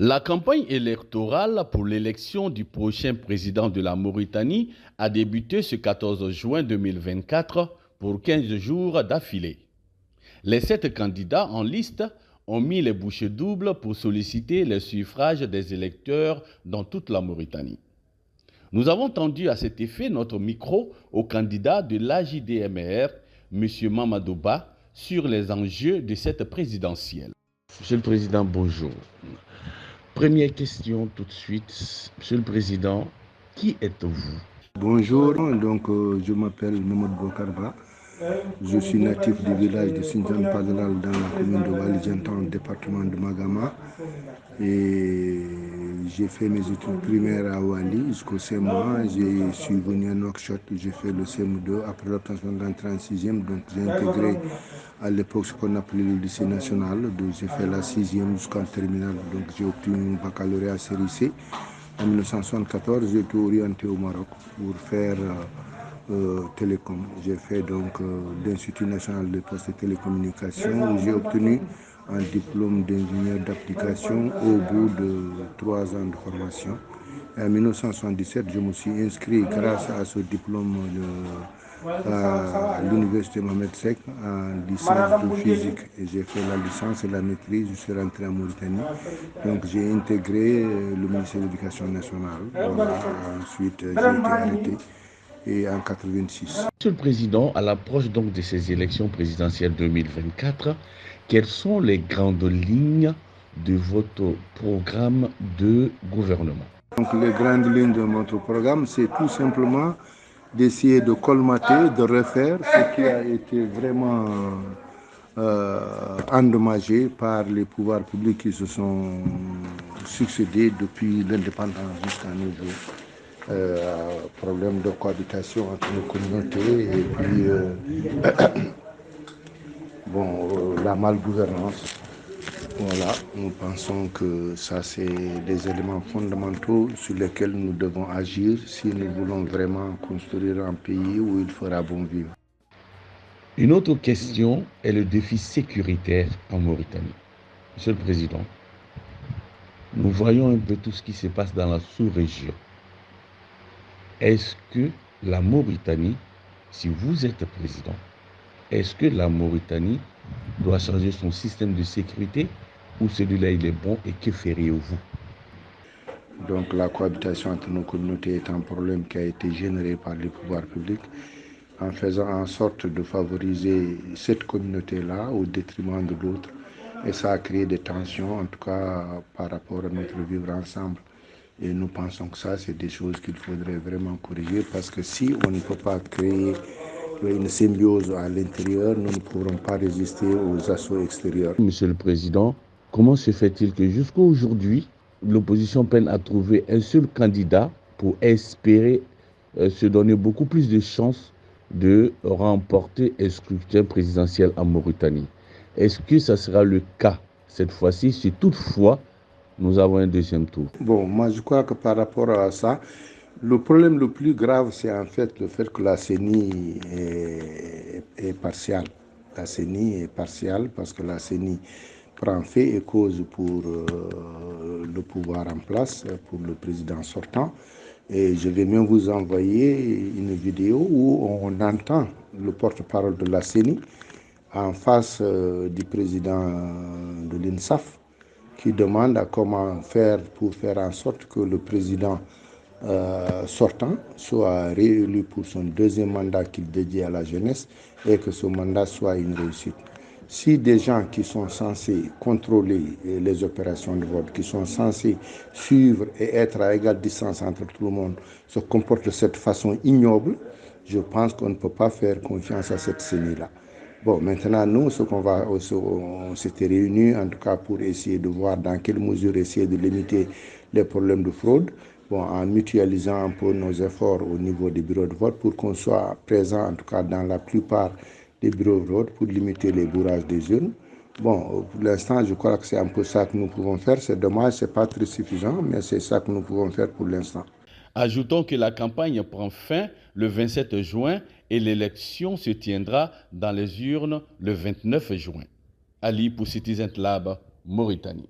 La campagne électorale pour l'élection du prochain président de la Mauritanie a débuté ce 14 juin 2024 pour 15 jours d'affilée. Les 7 candidats en liste ont mis les bouchées doubles pour solliciter les suffrages des électeurs dans toute la Mauritanie. Nous avons tendu à cet effet notre micro au candidat de l'AJDMR, M. Mamadou Ba, sur les enjeux de cette présidentielle. Monsieur le Président, bonjour. Première question tout de suite. Monsieur le Président, qui êtes-vous? Bonjour, je m'appelle Mamadou Bokarba. Je suis natif du village de Sinjan Padalal dans la commune de Walijantan, département de Magama. Et j'ai fait mes études primaires à Wali jusqu'au CM1. Je suis venu à Nouakchott, j'ai fait le CM2 après l'obtention de l'entrée en 6e. Donc j'ai intégré à l'époque ce qu'on appelait le lycée national. Donc j'ai fait la 6e jusqu'en terminale. Donc j'ai obtenu un baccalauréat série C. En 1974, j'ai été orienté au Maroc pour faire télécom. J'ai fait donc l'Institut national de postes et télécommunications où j'ai obtenu un diplôme d'ingénieur d'application au bout de 3 ans de formation. Et en 1977, je me suis inscrit grâce à ce diplôme à l'université Mohamed VI en licence de physique. Et j'ai fait la licence et la maîtrise, je suis rentré en Mauritanie. Donc j'ai intégré le ministère de l'Éducation nationale. Voilà. Ensuite, j'ai été arrêté et en 86. Monsieur le Président, à l'approche donc de ces élections présidentielles 2024, quelles sont les grandes lignes de votre programme de gouvernement? Donc les grandes lignes de notre programme, c'est tout simplement d'essayer de colmater, de refaire ce qui a été vraiment endommagé par les pouvoirs publics qui se sont succédés depuis l'indépendance jusqu'à nos jours. Problème de cohabitation entre nos communautés et puis la malgouvernance. Voilà, nous pensons que ça c'est des éléments fondamentaux sur lesquels nous devons agir si nous voulons vraiment construire un pays où il fera bon vivre. Une autre question est le défi sécuritaire en Mauritanie. Monsieur le Président, nous voyons un peu tout ce qui se passe dans la sous-région. Est-ce que la Mauritanie, si vous êtes président, est-ce que la Mauritanie doit changer son système de sécurité ou celui-là il est bon et que feriez-vous? Donc la cohabitation entre nos communautés est un problème qui a été généré par les pouvoirs publics en faisant en sorte de favoriser cette communauté-là au détriment de l'autre. Et ça a créé des tensions, en tout cas par rapport à notre vivre ensemble. Et nous pensons que ça, c'est des choses qu'il faudrait vraiment corriger parce que si on ne peut pas créer une symbiose à l'intérieur, nous ne pourrons pas résister aux assauts extérieurs. Monsieur le Président, comment se fait-il que jusqu'à aujourd'hui, l'opposition peine à trouver un seul candidat pour espérer se donner beaucoup plus de chances de remporter un scrutin présidentiel en Mauritanie? Est-ce que ça sera le cas cette fois-ci si toutefois nous avons un deuxième tour? Bon, moi je crois que par rapport à ça, le problème le plus grave, c'est en fait le fait que la CENI est partiale. La CENI est partiale parce que la CENI prend fait et cause pour le pouvoir en place, pour le président sortant. Et je vais même vous envoyer une vidéo où on entend le porte-parole de la CENI en face du président de l'INSAF qui demande à comment faire pour faire en sorte que le président sortant soit réélu pour son deuxième mandat qu'il dédie à la jeunesse et que ce mandat soit une réussite. Si des gens qui sont censés contrôler les opérations de vote, qui sont censés suivre et être à égale distance entre tout le monde, se comportent de cette façon ignoble, je pense qu'on ne peut pas faire confiance à cette CENI-là. Bon, maintenant, nous, on s'était réunis, en tout cas, pour essayer de voir dans quelle mesure essayer de limiter les problèmes de fraude, en mutualisant un peu nos efforts au niveau des bureaux de vote pour qu'on soit présent, en tout cas, dans la plupart des bureaux de vote pour limiter les bourrages des urnes. Bon, pour l'instant, je crois que c'est un peu ça que nous pouvons faire. C'est dommage, ce n'est pas très suffisant, mais c'est ça que nous pouvons faire pour l'instant. Ajoutons que la campagne prend fin le 27 juin et l'élection se tiendra dans les urnes le 29 juin. Ali pour Citizen Lab, Mauritanie.